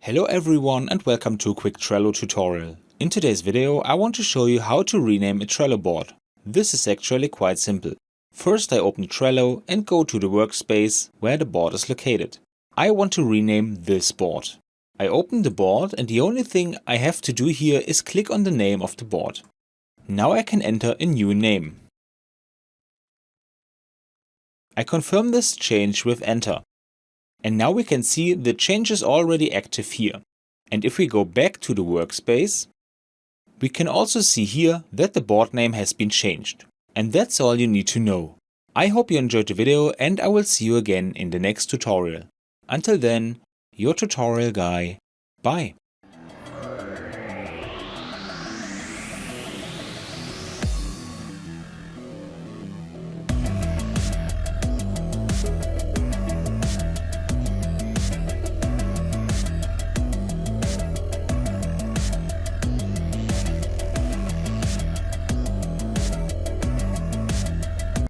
Hello everyone and welcome to a quick Trello tutorial. In today's video I want to show you how to rename a Trello board. This is actually quite simple. First I open Trello and go to the workspace where the board is located. I want to rename this board. I open the board and the only thing I have to do here is click on the name of the board. Now I can enter a new name. I confirm this change with Enter. And now we can see the change is already active here. And if we go back to the workspace, we can also see here that the board name has been changed. And that's all you need to know. I hope you enjoyed the video and I will see you again in the next tutorial. Until then, your tutorial guy. Bye.